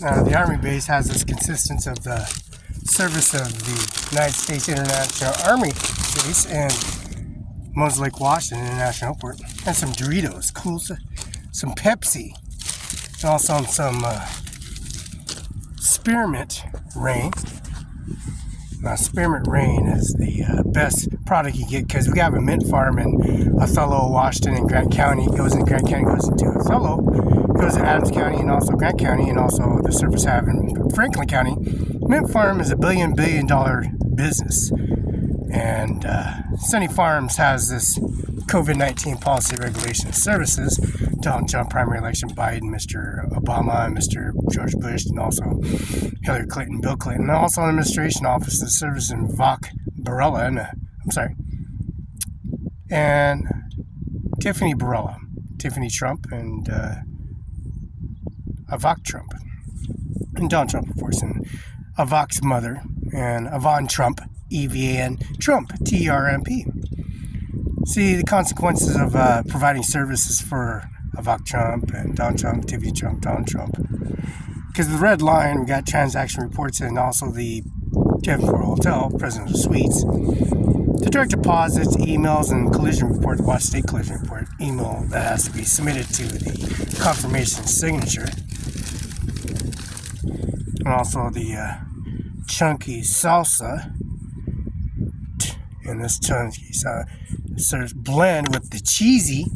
The Army base has this consistence of the service of the United States International Army Base and Moses Lake, Washington International Airport, and some Doritos, cool, some Pepsi, and also some spearmint rain. Now, spearmint rain is the best product you get because we have a mint farm in Othello, Washington, and Grant County. It goes in Grant County, goes into Othello, goes in Adams County, and also Grant County, and also the surface have in Franklin County. Mint farm is a billion dollar business, and Sunny Farms has this COVID-19 policy regulation services. Donald Trump primary election, Biden, Mr. Obama, and Mr. George Bush, and also Hillary Clinton, Bill Clinton, and also an administration office that serves in Barela, and Tiffany Barela, Tiffany Trump, and Ivanka Trump, and Donald Trump, of course, and Ivanka's mother, and Ivan Trump, EVAN Trump, TRMP. See the consequences of providing services for Ivanka Trump and Donald Trump, Tiffany Trump, Donald Trump. Because the red line, we got transaction reports and also the Hotel, President of Suites, the direct deposits, emails, and collision report, the Washington State collision report email that has to be submitted to the confirmation signature. And also the chunky salsa. And this chunky serves blend with the cheesy,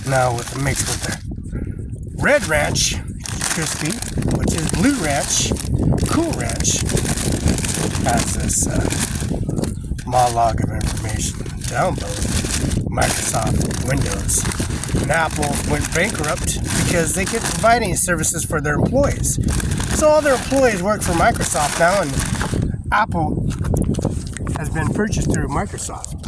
now with the mix with the red ranch crispy, which is blue ranch, cool ranch. Has this monologue of information. Download Microsoft Windows. And Apple went bankrupt because they couldn't provide any services for their employees. So all their employees work for Microsoft now, and Apple has been purchased through Microsoft.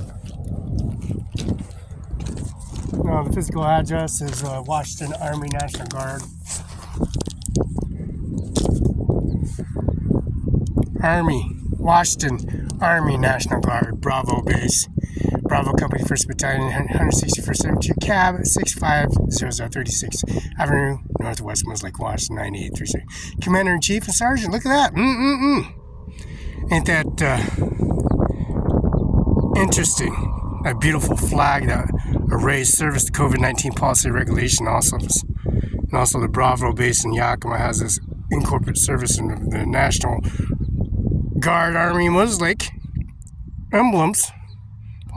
Now, the physical address is Washington Army National Guard. Washington Army National Guard, Bravo Base, Bravo Company, 1st Battalion, 161st Infantry, Cab, 650036 Avenue, Northwest, Moses Lake, Washington, 9836. Commander-in-Chief and Sergeant, look at that. Ain't that interesting? That beautiful flag that arrays service to COVID-19 policy regulation also. And also the Bravo base in Yakima has this incorporate service in the National Guard Army Moses Lake emblems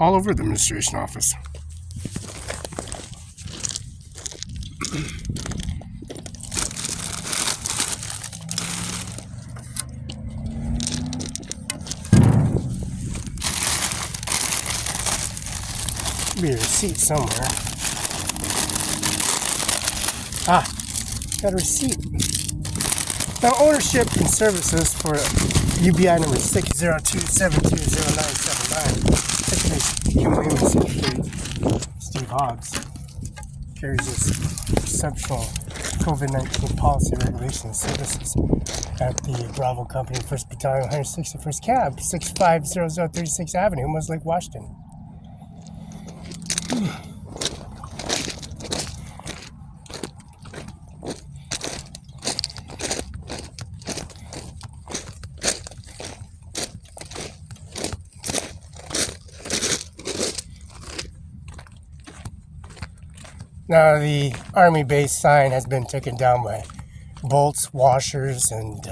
all over the administration office. Be a receipt somewhere. Got a receipt. Now, ownership and services for UBI number 602720979. Human Secretary Steve Hobbs carries this exceptional COVID-19 policy regulation services at the Bravo Company, 1st Battalion, 161st Cab, 650036 Avenue, Moses Lake, Washington. Now, the Army base sign has been taken down by bolts, washers, and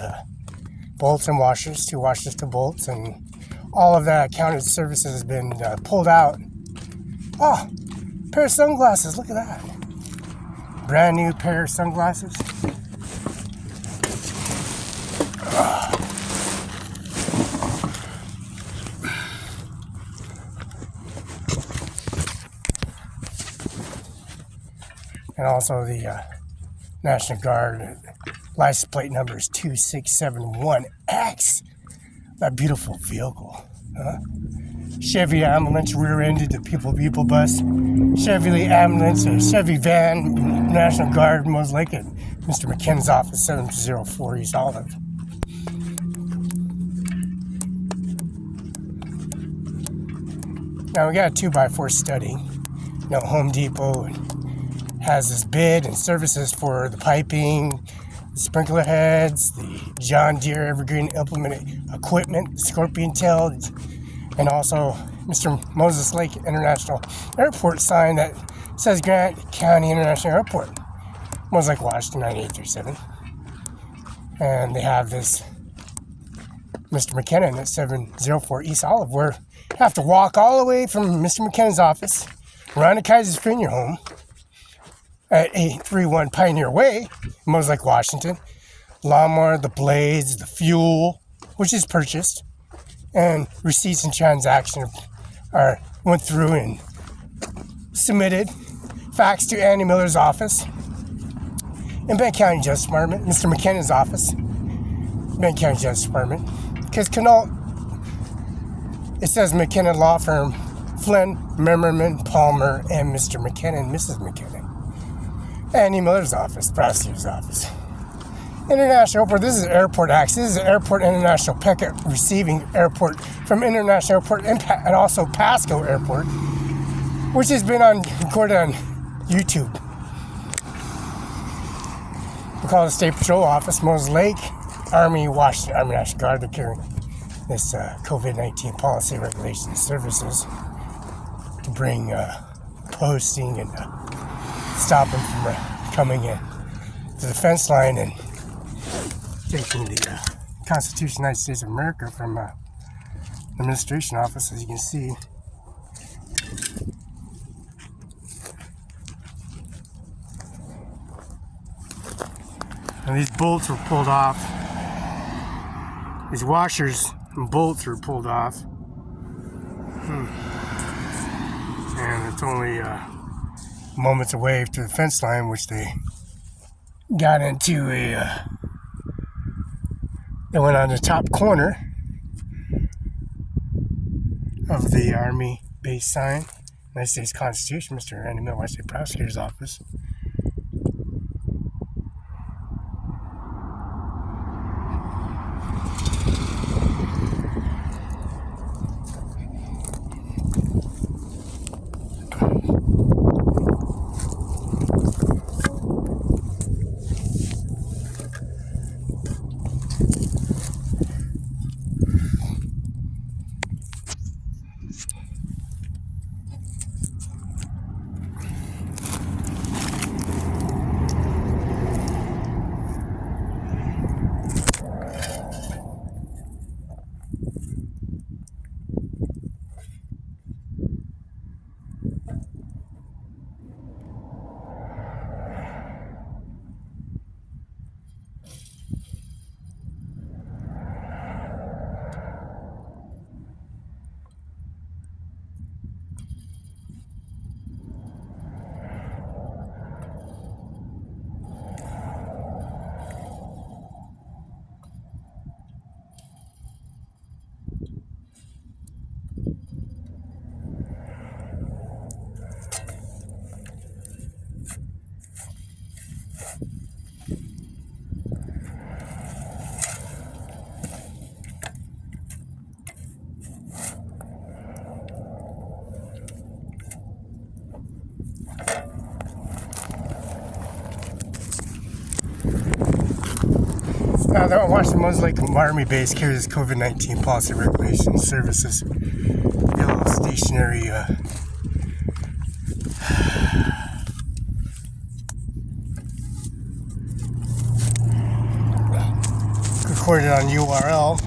bolts and washers, 2 washers to bolts, and all of that counted services has been pulled out. Oh, pair of sunglasses, look at that. Brand new pair of sunglasses. And also the National Guard license plate number is 2671X. That beautiful vehicle. Chevy ambulance rear-ended the people bus. Chevy ambulance or Chevy van, National Guard, Moses Lake, at Mr. McKinnon's office, 704 East Olive. Now we got a 2x4 study. Home Depot has this bid and services for the piping, sprinkler heads, the John Deere Evergreen Implement Equipment, Scorpion Tail, and also Mr. Moses Lake International Airport sign that says Grant County International Airport, Moses Lake, Washington, 9837. And they have this Mr. McKinnon at 704 East Olive, where you have to walk all the way from Mr. McKinnon's office, around to Kaiser's Funeral Home at 831 Pioneer Way, Moses Lake, Washington. Lawnmower, the blades, the fuel, which is purchased, and receipts and transaction went through and submitted, faxed to Andy Miller's office in Benton County Justice Department, Mr. McKinnon's office, Benton County Justice Department. Because it says McKinnon Law Firm, Flynn, Memmerman, Palmer, and Mr. McKinnon, Mrs. McKinnon. Andy Miller's office, prosecutor's office. International Airport, this is Airport Acts. This is Airport International Packet Receiving Airport from International Airport and also Pasco Airport, which has been recorded on YouTube. We call the State Patrol Office, Moses Lake, Army, Washington, Army National Guard. They're carrying this COVID-19 policy regulation services to bring posting and stop them from coming in to the fence line and taking the Constitution of the United States of America from the administration office, as you can see. And these bolts were pulled off. These washers and bolts were pulled off. And it's only moments away to the fence line, which they got into they went on the top corner of the Army base sign, United States Constitution, Mr. Andy Miller, State Prosecutor's Office. Now, the Washington Moses Lake Army Base carries COVID-19 policy regulation services. Yellow stationary recorded on URL.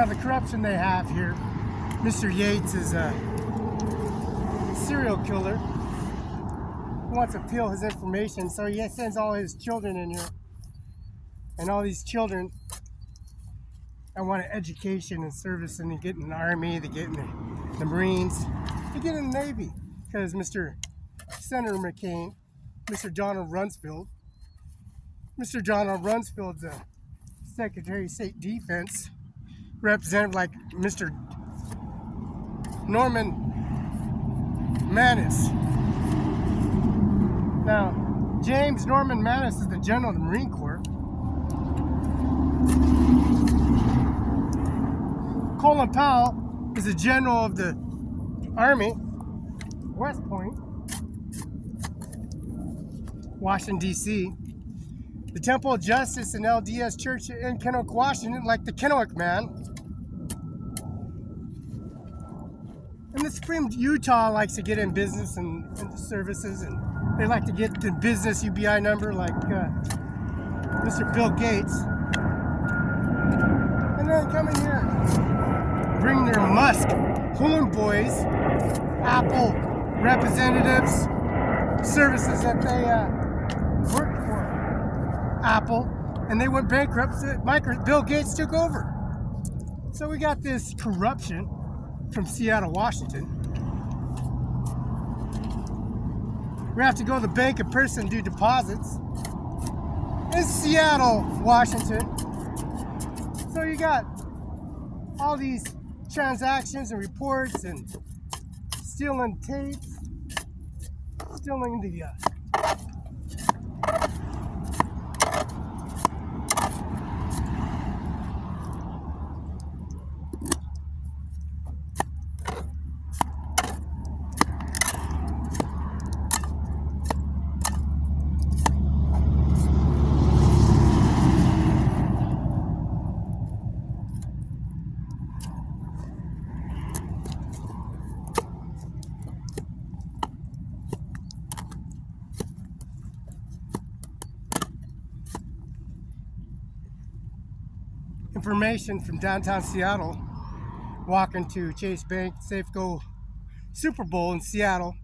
Now the corruption they have here, Mr. Yates is a serial killer who wants to peel his information, so he sends all his children in here. And all these children that want an education and service, and they get in the Army, they get in the Marines, they get in the Navy. Because Mr. Senator McCain, Mr. Donald Rumsfeld Rumsfeld's a Secretary of State Defense, representative like Mr. Norman Manus. Now, James Norman Manus is the General of the Marine Corps. Colin Powell is the General of the Army, West Point, Washington, D.C. The Temple of Justice and LDS Church in Kennewick, Washington, like the Kennewick man. And the Supreme Utah likes to get in business and services, and they like to get the business UBI number like Mr. Bill Gates. And then come in here, bring their Musk homeboys, Apple representatives, services that they worked for Apple, and they went bankrupt. Bill Gates took over. So we got this corruption from Seattle, Washington. We have to go to the bank in person and do deposits in Seattle, Washington. So you got all these transactions and reports and stealing tapes, stealing the information from downtown Seattle, walking to Chase Bank, Safeco Super Bowl in Seattle,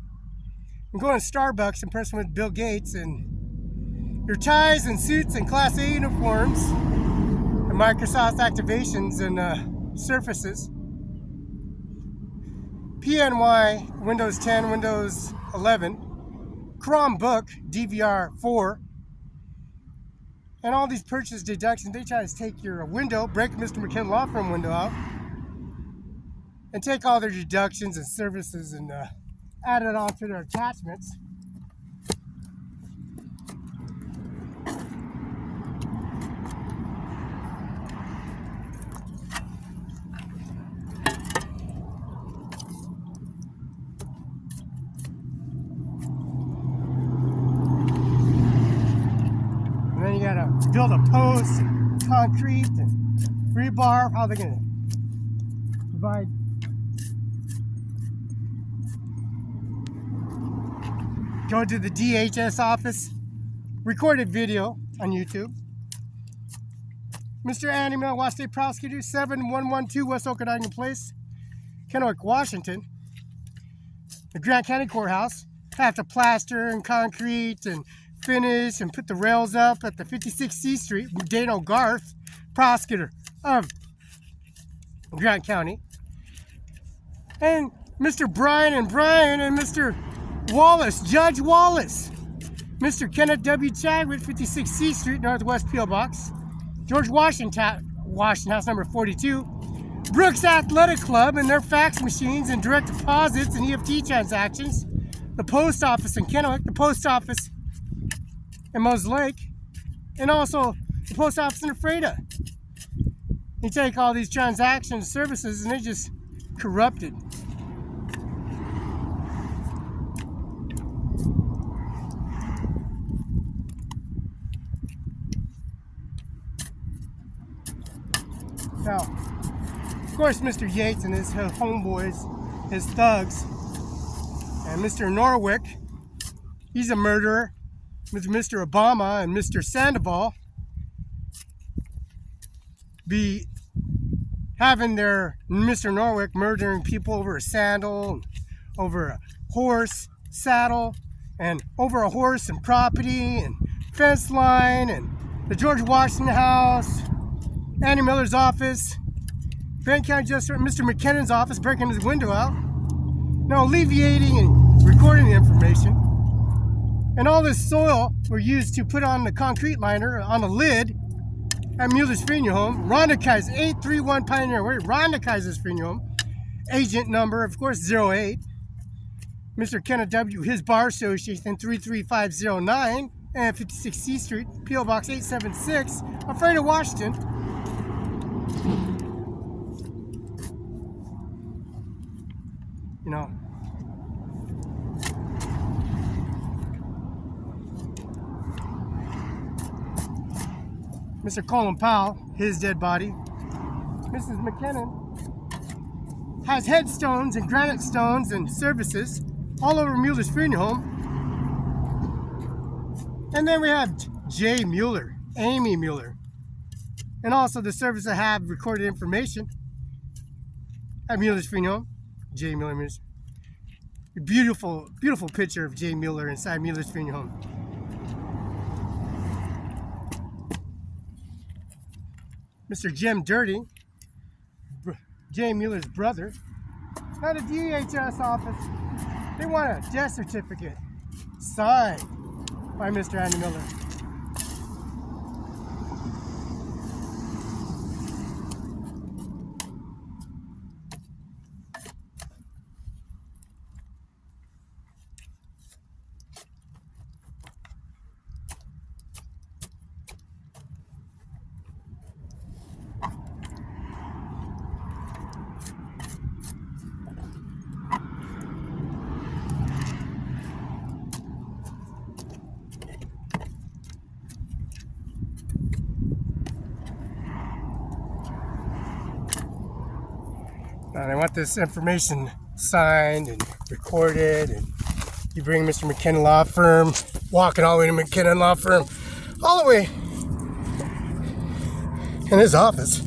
and going to Starbucks in person with Bill Gates, and your ties and suits and Class A uniforms, and Microsoft activations and surfaces, PNY, Windows 10, Windows 11, Chromebook, DVR4, and all these purchase deductions. They try to take your window, break Mr. McKinnon Law Firm window out, and take all their deductions and services and add it on to their attachments. You gotta build a post, and concrete, and rebar. How they're gonna provide go to the DHS office. Recorded video on YouTube. Mr. Andy Mill, Washington State Prosecutor, 7112 West Okanagan Place, Kennewick, Washington. The Grant County Courthouse. Have to plaster and concrete and finish and put the rails up at the 56th C Street. Dano Garth, prosecutor of Grant County. And Mr. Brian and Mr. Wallace, Judge Wallace. Mr. Kenneth W. Chadwick, 56th C Street, Northwest P.O. Box. George Washington House number 42. Brooks Athletic Club and their fax machines and direct deposits and EFT transactions. The post office in Kennewick, the post office in Mose Lake, and also the post office in Ephrata. You take all these transactions, services, and they're just corrupted. Now, of course, Mr. Yates and his homeboys, his thugs, and Mr. Norwick, he's a murderer, with Mr. Obama and Mr. Sandoval be having their Mr. Norwick murdering people over a sandal, over a horse saddle, and over a horse and property and fence line, and the George Washington house, Andy Miller's office, Grant County Justice Mr. McKinnon's office, breaking his window out. Now alleviating and recording the information. And all this soil were used to put on the concrete liner on the lid at Mueller's Funeral Home. Rhonda Kaiser, 831 Pioneer Way, Rhonda Kaiser's Funeral Home. Agent number, of course, 08. Mr. Kenneth W., his bar association, 33509 and 56 C Street, P.O. Box 876, Afraid of Washington. You know, Mr. Colin Powell, his dead body. Mrs. McKinnon has headstones and granite stones and services all over Mueller's Funeral Home. And then we have Jay Mueller, Amy Mueller. And also the service that have recorded information at Mueller's Funeral Home. Jay Mueller. A beautiful, beautiful picture of Jay Mueller inside Mueller's Funeral Home. Mr. Jim Dirty, Jay Mueller's brother, at a DHS office. They want a death certificate signed by Mr. Andy Miller. Now they want this information signed and recorded, and you bring Mr. McKinnon Law Firm, walking all the way to McKinnon Law Firm, all the way in his office.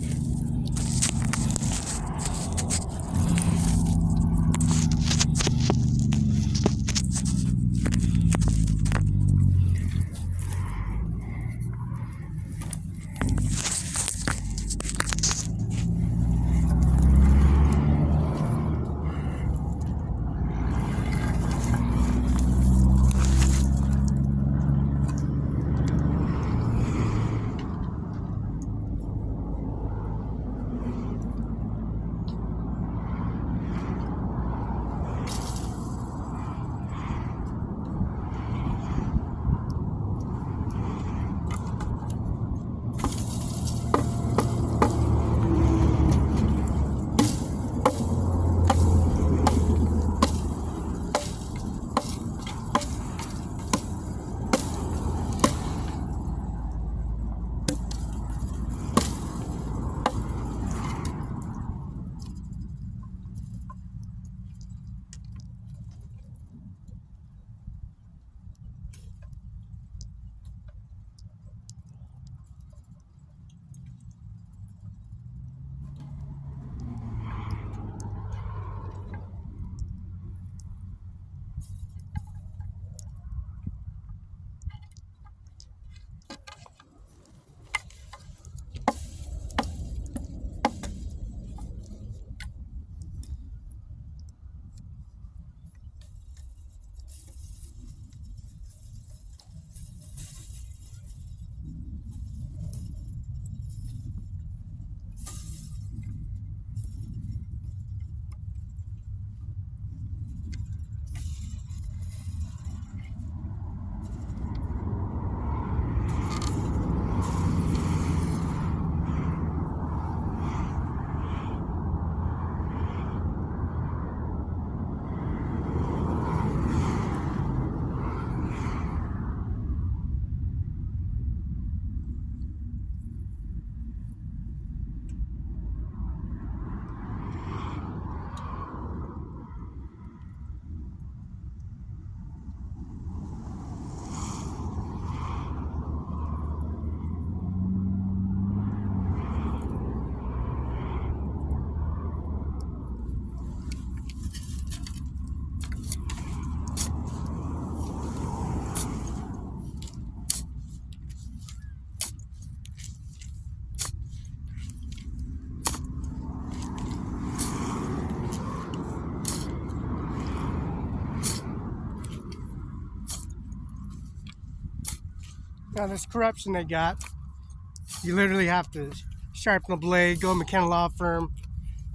Now this corruption they got, you literally have to sharpen a blade, go to a McKenna law firm,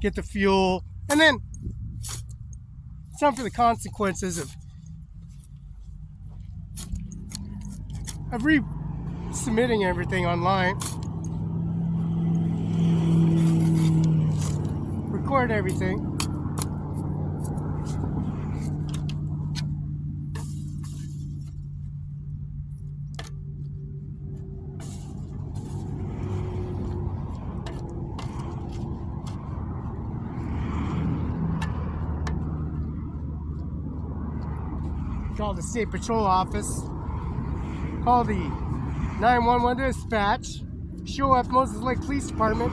get the fuel, and then suffer the consequences of resubmitting everything online, record everything. Call the state patrol office, call the 911 dispatch, show up Moses Lake Police Department,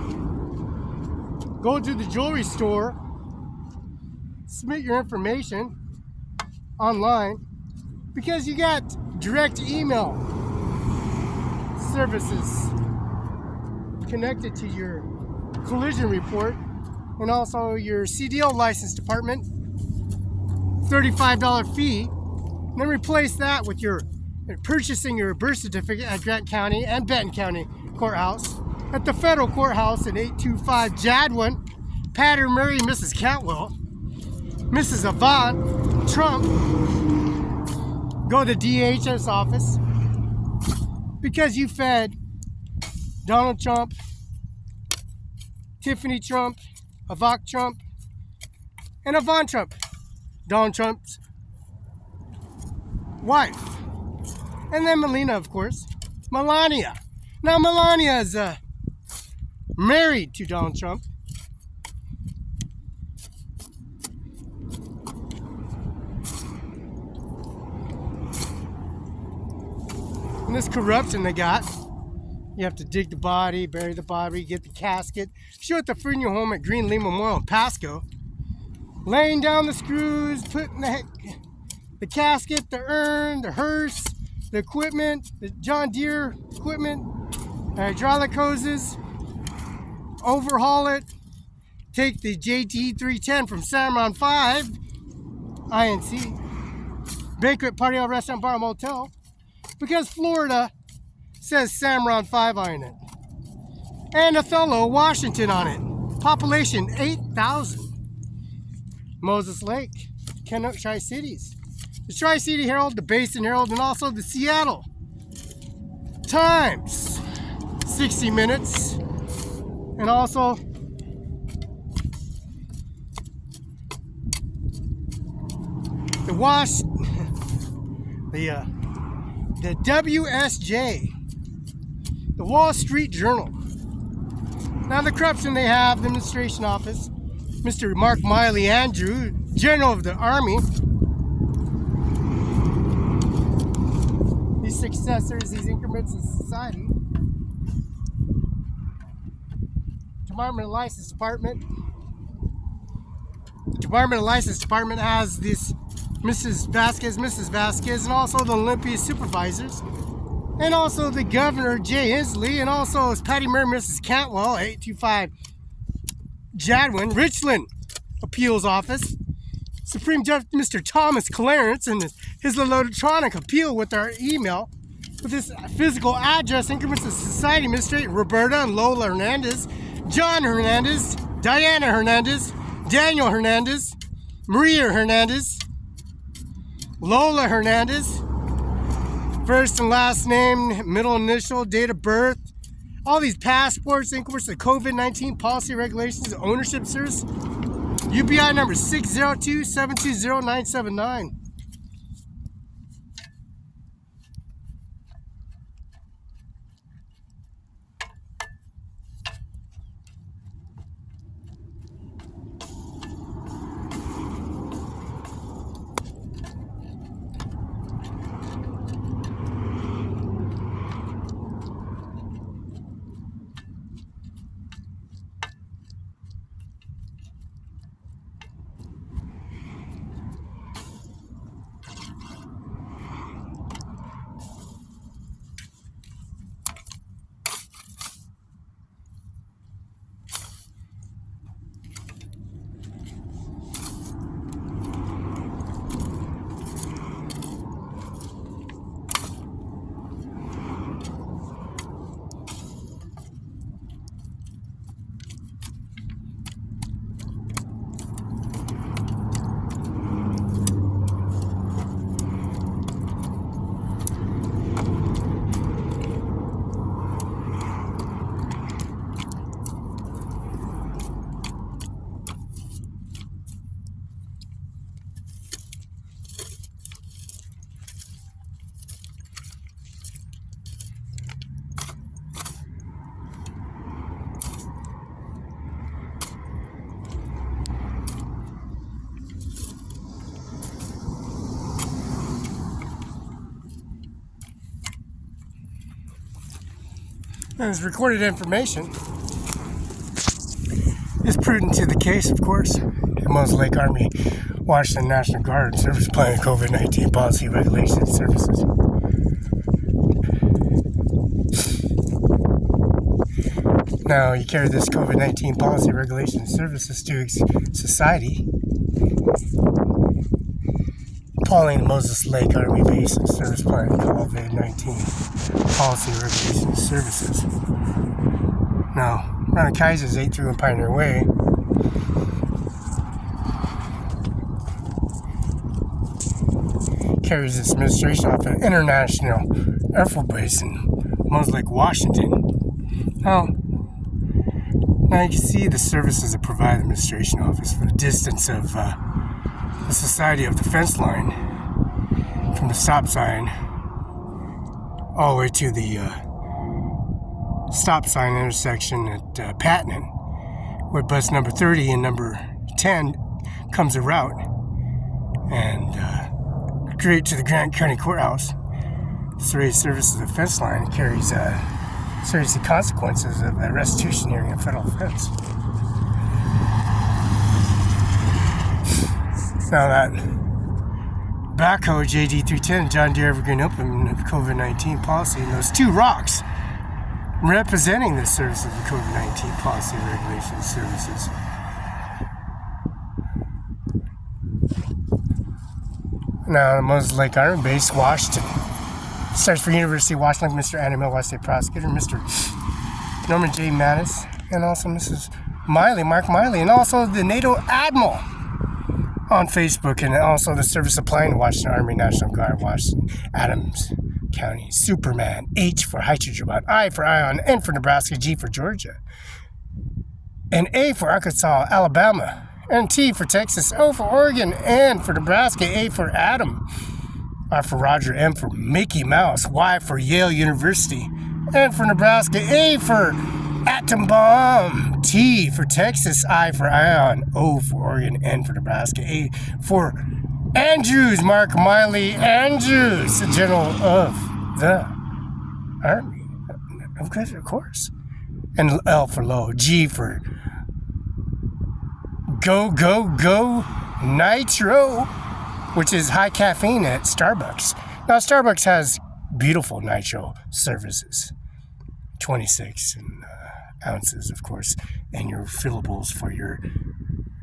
go to the jewelry store, submit your information online, because you got direct email services connected to your collision report, and also your CDL license department, $35 fee. And then replace that with your purchasing your birth certificate at Grant County and Benton County Courthouse, at the federal courthouse at 825 Jadwin, Patter Murray, Mrs. Cantwell, Mrs. Avant Trump. Go to DHS office because you fed Donald Trump, Tiffany Trump, Ivanka Trump, and Avant Trump, Donald Trump's wife. And then Melania, of course. Melania. Now Melania is married to Donald Trump. And this corruption they got, you have to dig the body, bury the body, get the casket, show it at the funeral home at Green Lane Memorial in Pasco, laying down the screws, putting the casket, the urn, the hearse, the equipment, the John Deere equipment, hydraulic hoses, overhaul it, take the JT 310 from Cimarron5INC, banquet, party, hall, restaurant, bar, motel, because Florida says Cimarron 5 on it, and Othello, Washington on it, population 8,000, Moses Lake, Kennewick, Tri-Cities, the Tri-City Herald, the Basin Herald, and also the Seattle Times, 60 Minutes, and also the WSJ, the Wall Street Journal. Now the corruption they have, the administration office, Mr. Mark Miley Andrew, General of the Army, these successors, these increments of society, Department of License Department. The Department of License Department has this Mrs. Vasquez, and also the Olympia supervisors, and also the governor, Jay Inslee, and also his Patty Murray, Mrs. Cantwell, 825 Jadwin, Richland Appeals Office, Supreme Judge Mr. Thomas Clarence, and his electronic appeal with our email, with this physical address, increments of society administrator, Roberta and Lola Hernandez, John Hernandez, Diana Hernandez, Daniel Hernandez, Maria Hernandez, Lola Hernandez, first and last name, middle initial, date of birth, all these passports, increments of COVID-19 policy regulations, ownership service, UBI number 602-720-979. As recorded information is prudent to the case, of course. The Moses Lake Army, Washington National Guard Service Plan, COVID-19 Policy, Regulations, Services. Now, you carry this COVID-19 Policy, Regulations, Services to society. Calling Moses Lake Army Base and Service Plan, COVID-19 Policy, Regulations, Services. Now, Ronald Kaiser's 8 through in Pioneer Way. Carries this administration off an International Air Force Base in Moses Lake, Washington. Now you can see the services that provide the administration office from the distance of the Society of the fence line, from the stop sign all the way to the stop sign intersection at Patton, where bus number 30 and number 10 comes a route, and straight to the Grant County Courthouse. Three services of the fence line carries serious consequences of a restitution hearing and federal offense. Now that backhoe JD310 John Deere Evergreen Open COVID-19 policy, and those two rocks representing the services of COVID-19 policy, regulations, services. Now, the Moses Lake Army Base, Washington. Starts for University of Washington, Mr. Anna West State Prosecutor, Mr. Norman J. Mattis, and also Mrs. Mark Miley, and also the NATO Admiral on Facebook, and also the service applying to Washington Army National Guard, Washington, Adams County, Superman, H for hydrogen, I for Ion, N for Nebraska, G for Georgia, and A for Arkansas, Alabama, and T for Texas, O for Oregon, N for Nebraska, A for Adam, R for Roger, M for Mickey Mouse, Y for Yale University, N for Nebraska, A for Atom Bomb, T for Texas, I for Ion, O for Oregon, N for Nebraska, A for Andrews, Mark Miley Andrews, the General of the Army, of course, and L for low, G for Go Nitro, which is high caffeine at Starbucks. Now, Starbucks has beautiful nitro services, 26 ounces, of course, and your fillables for your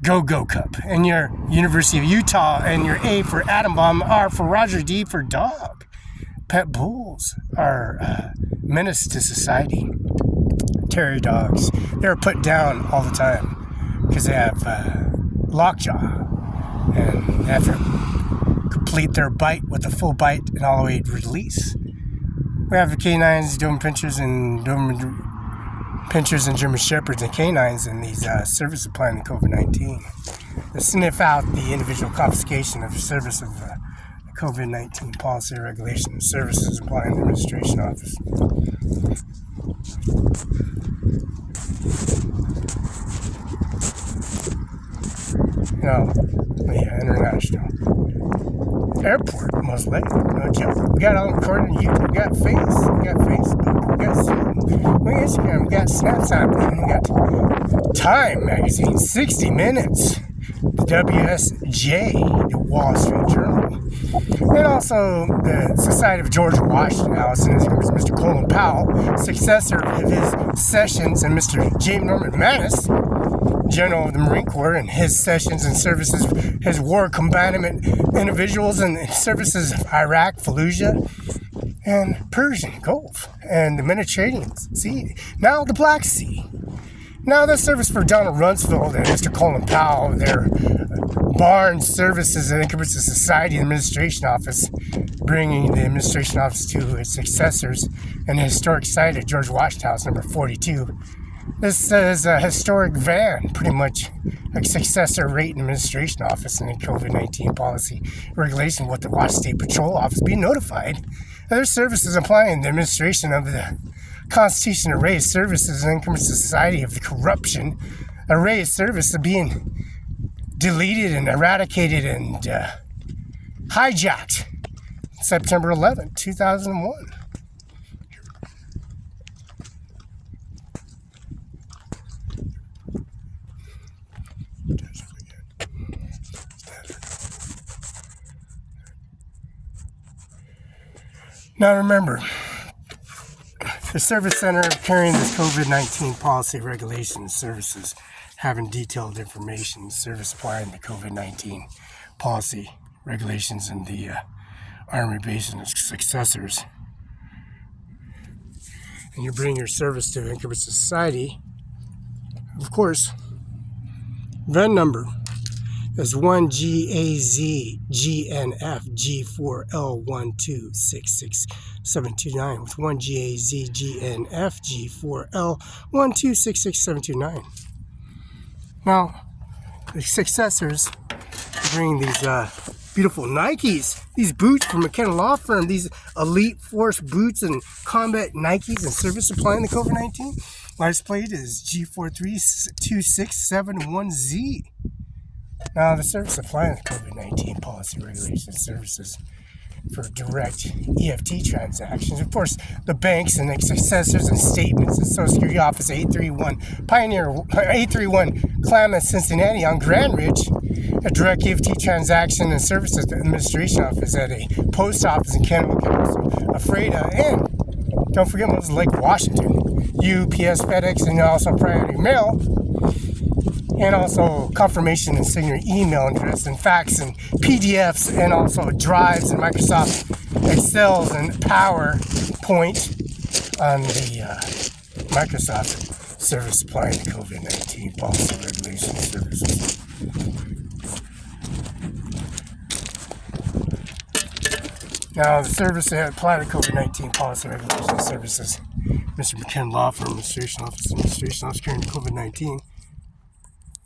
Go cup, and your University of Utah, and your A for Atom Bomb, R for Roger, D for Dog. Pet bulls are menace to society. Terrier dogs, they're put down all the time because they have lockjaw, and they have to complete their bite with a full bite and all the way to release. We have the canines, Doberman Pinschers and German Shepherds and canines in these services applying to COVID-19. They sniff out the individual confiscation of the service of COVID-19 policy, regulation, and services applying to the administration office. International Airport, Moses Lake, no joke. We got all recording YouTube, we got Facebook, we got Zoom, we got Instagram, we got Snapchat, we got Time Magazine, 60 Minutes, the WSJ, the Wall Street Journal, and also the Society of George Washington House, and his Mr. Colin Powell, successor of his sessions, and Mr. James Norman Mattis, General of the Marine Corps, and his sessions and services, his war combatant individuals and services of Iraq, Fallujah, and Persian Gulf, and the Mediterranean Sea, now the Black Sea. Now the service for Donald Rumsfeld and Mr. Colin Powell, their Barnes Services and Income Society Administration Office, bringing the administration office to its successors in the historic site at George Washington House, number 42. This is a historic van, pretty much a successor rate and administration office in the COVID-19 policy regulation with the Washington State Patrol Office being notified of their services applying the administration of the Constitution Array Services and Income Society of the corruption. Array service of being deleted and eradicated and hijacked September 11, 2001. Now remember, the service center carrying this COVID-19 policy, regulations, services, having detailed information, service applying the COVID-19 policy, regulations, and the Army base and its successors. And you bring your service to Vancouver Society. Of course, VIN number is 1GAZGNFG4L1266729 with 1GAZGNFG4L1266729. Now, the successors bring these beautiful Nikes, these boots from McKenna Law Firm, these Elite Force boots and combat Nikes and service supplying the COVID-19. License plate is G4326771Z. Now, the service supplying the COVID-19 policy, regulations, services for direct EFT transactions. Of course, the banks and the successors and statements and Social Security Office 831 Klamath, Cincinnati on Grand Ridge, a direct EFT transaction and services administration office at a post office in Canada, Afreda, and don't forget Moses Lake, Washington, UPS, FedEx, and also Priority Mail. And also confirmation and signature email address and fax and PDFs and also drives and Microsoft Excels and PowerPoint on the Microsoft service supplying the COVID-19 policy regulation services. Now, the service that apply the COVID-19 policy regulation services, Mr. McKenna Law Firm, Administration Office carrying COVID-19.